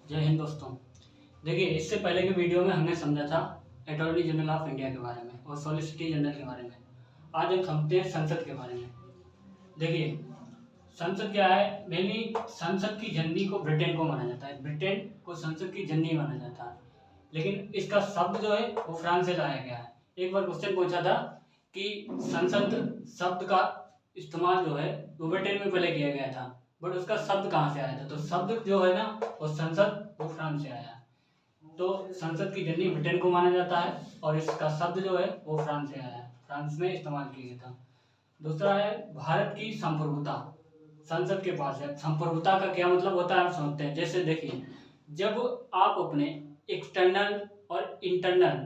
जय हिंद दोस्तों। देखिए, इससे पहले के वीडियो में हमने समझा था अटॉर्नी जनरल ऑफ इंडिया के बारे में और सॉलिसिटर जनरल के बारे में। आज हम समझते हैं संसद के बारे में। देखिए, संसद क्या है? मेनली संसद की जननी को ब्रिटेन को माना जाता है। ब्रिटेन को संसद की जननी माना जाता है, लेकिन इसका शब्द जो है वो फ्रांस से लाया गया है। एक बार क्वेश्चन पूछा था कि संसद शब्द का इस्तेमाल जो है वो ब्रिटेन में पहले किया गया था, बट उसका शब्द कहाँ से आया था? तो शब्द जो है ना वो संसद वो फ्रांस से आया। तो संसद की जननी ब्रिटेन को माना जाता है और इसका शब्द जो है वो फ्रांस से आया, फ्रांस में इस्तेमाल किया गया था। दूसरा है भारत की संप्रभुता, संसद के पास है। संप्रभुता का क्या मतलब होता है आप समझते हैं। जैसे देखिए, जब आप अपने एक्सटर्नल और इंटरनल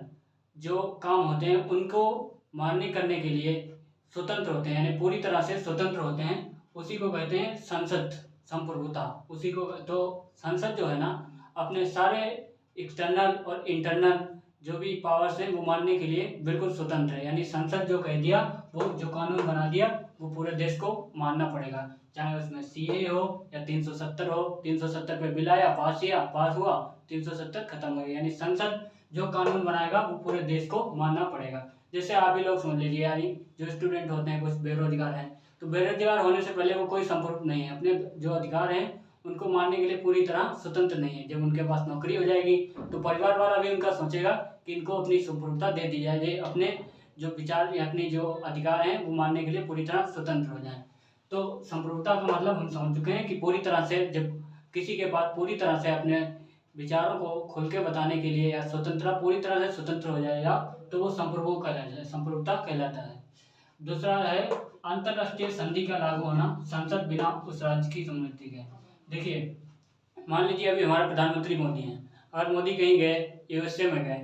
जो काम होते हैं उनको मान्य करने के लिए स्वतंत्र होते हैं, यानी पूरी तरह से स्वतंत्र होते हैं, उसी को कहते हैं संसद संप्रभुता। उसी को तो संसद जो है ना अपने सारे एक्सटर्नल और इंटरनल जो भी पावर्स हैं वो मानने के लिए बिल्कुल स्वतंत्र है। यानी संसद जो कह दिया, वो जो कानून बना दिया वो पूरे देश को मानना पड़ेगा, चाहे उसमें सीए हो या 370 हो। 370 पे बिल आया, पास हुआ, 370 खत्म हो गया। यानी संसद जो कानून बनाएगा वो पूरे देश को मानना पड़ेगा। जैसे आप ही लोग समझ लीजिए, यानी जो स्टूडेंट होते हैं, कुछ बेरोजगार हैं, तो बेरोजगार होने से पहले वो कोई संप्रभुत्व नहीं है, अपने जो अधिकार हैं उनको मानने के लिए पूरी तरह स्वतंत्र नहीं है। जब उनके पास नौकरी हो जाएगी तो परिवार वाला भी उनका सोचेगा कि इनको अपनी संप्रभुत्ता दे दी जाए, ये अपने जो विचार या अपने जो अधिकार हैं वो मानने के लिए पूरी तरह स्वतंत्र हो जाए। तो संप्रभुत्ता का मतलब हम समझ चुके हैं कि पूरी तरह से जब किसी के पास पूरी तरह से अपने विचारों को खुल के बताने के लिए या स्वतंत्रता पूरी तरह से स्वतंत्र हो जाएगा तो वो संप्रभु कहलाता है, संप्रभुत्ता कहलाता है। दूसरा है अंतरराष्ट्रीय संधि का लागू होना संसद बिना उस राज्य की सम्मति के। देखिए, मान लीजिए अभी हमारे प्रधानमंत्री मोदी हैं, और मोदी कहीं गए, यूएसए में गए,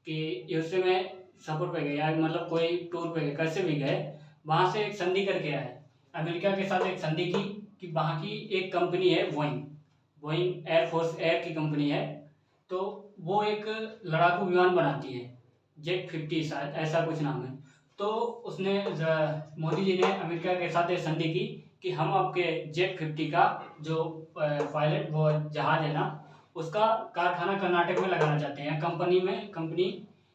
कि यूएसए में सफर पे गए या मतलब कोई टूर पे गए, कैसे भी गए, वहाँ से एक संधि करके आए, अमेरिका के साथ एक संधि की कि वहाँ की एक कंपनी है बोइंग एयरफोर्स एयर की कंपनी है, तो वो एक लड़ाकू विमान बनाती है, जेट 50 शायद ऐसा कुछ नाम है। तो उसने मोदी जी ने अमेरिका के साथ एक संधि की कि हम आपके जेट 50 का जो पायलट वो जहाज है ना उसका कारखाना कर्नाटक में लगाना चाहते हैं, कंपनी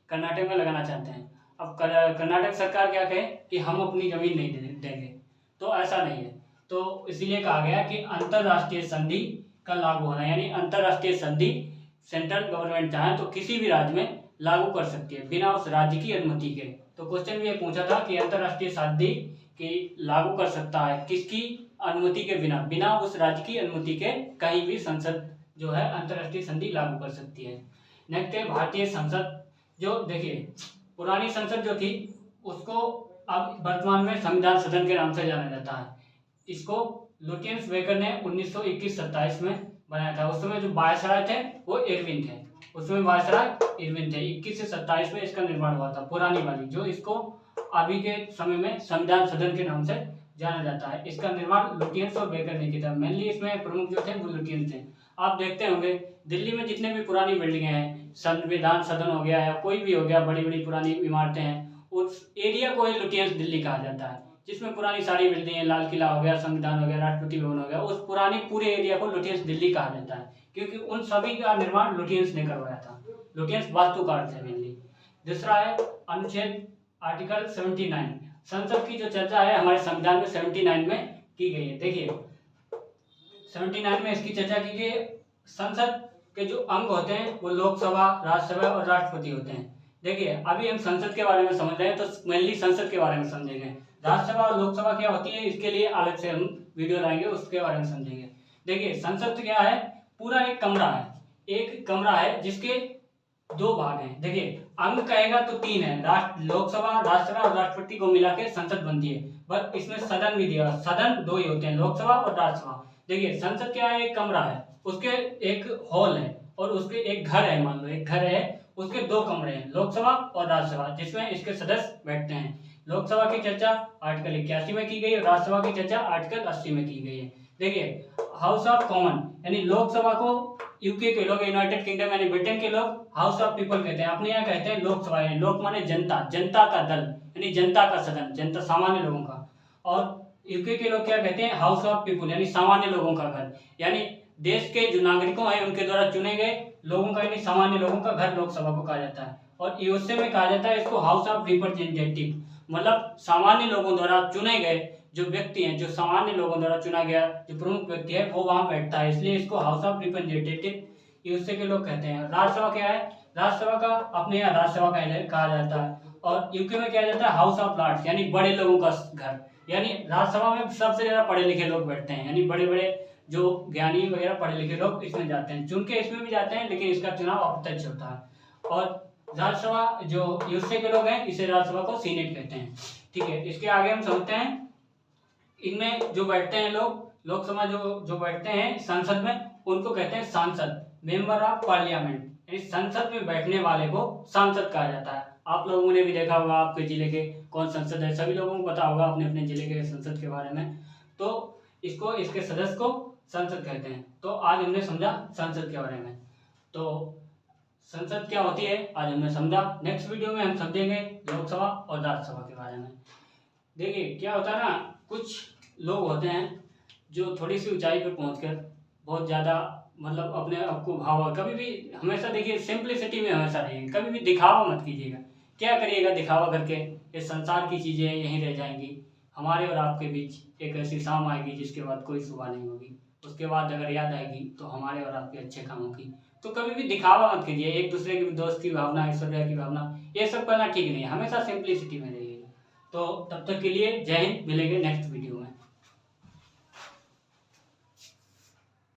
कर्नाटक में लगाना चाहते हैं। अब कर्नाटक सरकार क्या कहे कि हम अपनी जमीन नहीं देंगे, तो ऐसा नहीं है। तो इसीलिए कहा गया कि अंतरराष्ट्रीय संधि का लागू होना, यानी अंतरराष्ट्रीय संधि सेंट्रल गवर्नमेंट चाहे तो किसी भी राज्य में लागू कर सकती है बिना उस राज्य की अनुमति के। तो क्वेश्चन भी ये पूछा था कि अंतरराष्ट्रीय संधि की लागू कर सकता है किसकी अनुमति के बिना, बिना उस राज्य की अनुमति के कहीं भी संसद जो है अंतरराष्ट्रीय संधि लागू कर सकती है। नेक्स्ट है भारतीय संसद। जो देखिए, पुरानी संसद जो थी उसको अब वर्तमान में संविधान सदन के नाम से जाना जाता है। इसको लुटियंस बेकर ने 1921-27 में बनाया था। उस समय जो वायसराय थे वो इरविन थे, उसमें वायसराय इरविन थे। 21 से 27 में इसका निर्माण हुआ था, पुरानी वाली, जो इसको अभी के समय में संविधान सदन के नाम से जाना जाता है। इसका निर्माण लुटियंस और बेकर ने किया था। मेनली इसमें प्रमुख जो थे वो लुटियंस थे। आप देखते होंगे दिल्ली में जितने भी पुरानी बिल्डिंगें हैं, संविधान सदन हो गया या कोई भी हो गया, बड़ी बड़ी पुरानी इमारतें हैं, उस एरिया को ही लुटियंस दिल्ली कहा जाता है, जिसमें पुरानी सारी बिल्डिंगें, लाल किला हो गया, संविधान हो गया, राष्ट्रपति भवन हो गया, उस पुरानी पूरे एरिया को लुटियंस दिल्ली कहा जाता है, क्योंकि उन सभी का निर्माण लुटियंस ने करवाया था। लुटियंस वास्तुकार थे मेनली। दूसरा है अनुच्छेद आर्टिकल 79। संसद की जो चर्चा है हमारे संविधान में 79 में की गई है। देखिए, 79 में इसकी चर्चा की गई। संसद के जो अंग होते हैं वो लोकसभा, राज्यसभा और राष्ट्रपति होते हैं। देखिए, अभी हम संसद के बारे में समझ रहे हैं तो मेनली संसद के बारे में समझेंगे। राज्यसभा और लोकसभा क्या होती है इसके लिए अलग से हम वीडियो लाएंगे, उसके बारे में समझेंगे। देखिए, संसद क्या है? पूरा एक कमरा है जिसके दो भाग हैं। देखिए, अंग कहेगा तो 3 है, लोकसभा, राज्यसभा और राष्ट्रपति को मिला के संसद बनती है, बट इसमें सदन भी दिया। सदन 2 ही होते हैं, लोकसभा और राज्यसभा। देखिए, संसद क्या है? एक कमरा है, उसके एक हॉल है और उसके एक घर है, मान लो एक घर है, उसके 2 कमरे हैं, लोकसभा और राज्यसभा, जिसमें इसके सदस्य बैठते हैं। लोकसभा की चर्चा आर्टिकल 81 में की गई और राज्यसभा की चर्चा आर्टिकल 80 में की गई है। देखिए, हाउस ऑफ कॉमन, यानी लोकसभा को यूके के लोग, यूनाइटेड किंगडम यानी ब्रिटेन के लोग हाउस ऑफ पीपल कहते हैं, अपने यहाँ कहते हैं लोकसभा। यानी लोक माने जनता, जनता का दल, यानी जनता का सदन, जनता सामान्य लोगों का। और यूके के लोग क्या कहते हैं? हाउस ऑफ पीपल, यानी सामान्य लोगों का घर। यानी देश के जो नागरिकों हैं उनके द्वारा चुने गए लोगों का, यानी सामान्य लोगों का घर लोकसभा को कहा जाता है। और यूएसए में कहा जाता है इसको हाउस ऑफ रिप्रेजेंटेटिव, मतलब सामान्य लोगों द्वारा चुने गए जो व्यक्ति हैं, जो सामान्य लोगों द्वारा चुना गया जो प्रमुख व्यक्ति है वो वहां बैठता है, इसलिए इसको हाउस ऑफ रिप्रेजेंटेटिव यूएसए के लोग कहते हैं। राज्यसभा क्या है? राज्यसभा का अपने यहाँ राज्यसभा कहा जाता है। और यूके में क्या जाता है? हाउस ऑफ लॉर्ड्स, यानी बड़े लोगों का घर, यानी राज्यसभा में सबसे ज्यादा पढ़े लिखे लोग बैठते हैं, यानी बड़े बड़े जो ज्ञानी वगैरह पढ़े लिखे लोग इसमें जाते हैं, चुन के इसमें भी जाते हैं लेकिन इसका चुनाव अप्रत्यक्ष होता है। और राज्यसभा जो यूएसए के लोग हैं इसे राज्यसभा को सीनेट कहते हैं। ठीक है, इसके आगे हम समझते हैं इनमें जो बैठते हैं लोग, लोकसभा जो बैठते हैं संसद में उनको कहते हैं सांसद, मेंबर ऑफ पार्लियामेंट, यानी संसद में बैठने वाले को सांसद कहा जाता है। आप लोगों ने भी देखा होगा आपके जिले के कौन संसद है, सभी लोगों को पता होगा अपने अपने जिले के संसद के बारे में, तो इसको इसके सदस्य को संसद कहते हैं। तो आज हमने समझा संसद के बारे में, तो संसद क्या होती है आज हमने समझा। नेक्स्ट वीडियो में हम समझेंगे लोकसभा और राज्यसभा के बारे में। देखिए क्या होता है ना, कुछ लोग होते हैं जो थोड़ी सी ऊंचाई पर पहुंचकर बहुत ज़्यादा मतलब अपने आप को भाव, कभी भी हमेशा देखिए सिंप्लिसिटी में हमेशा रहिए, कभी भी दिखावा मत कीजिएगा। क्या करिएगा दिखावा करके? ये संसार की चीज़ें यहीं रह जाएंगी, हमारे और आपके बीच एक ऐसी शाम आएगी जिसके बाद कोई सुबह नहीं होगी, उसके बाद अगर याद आएगी तो हमारे और आपके अच्छे कामों की। तो कभी भी दिखावा मत कीजिए, एक दूसरे की दोस्त की भावना, ऐश्वर्या की भावना, ये सब करना ठीक नहीं है, हमेशा सिंप्लिसिटी में रहिएगा। तो तब तक के लिए जय हिंद, मिलेंगे नेक्स्ट वीडियो में।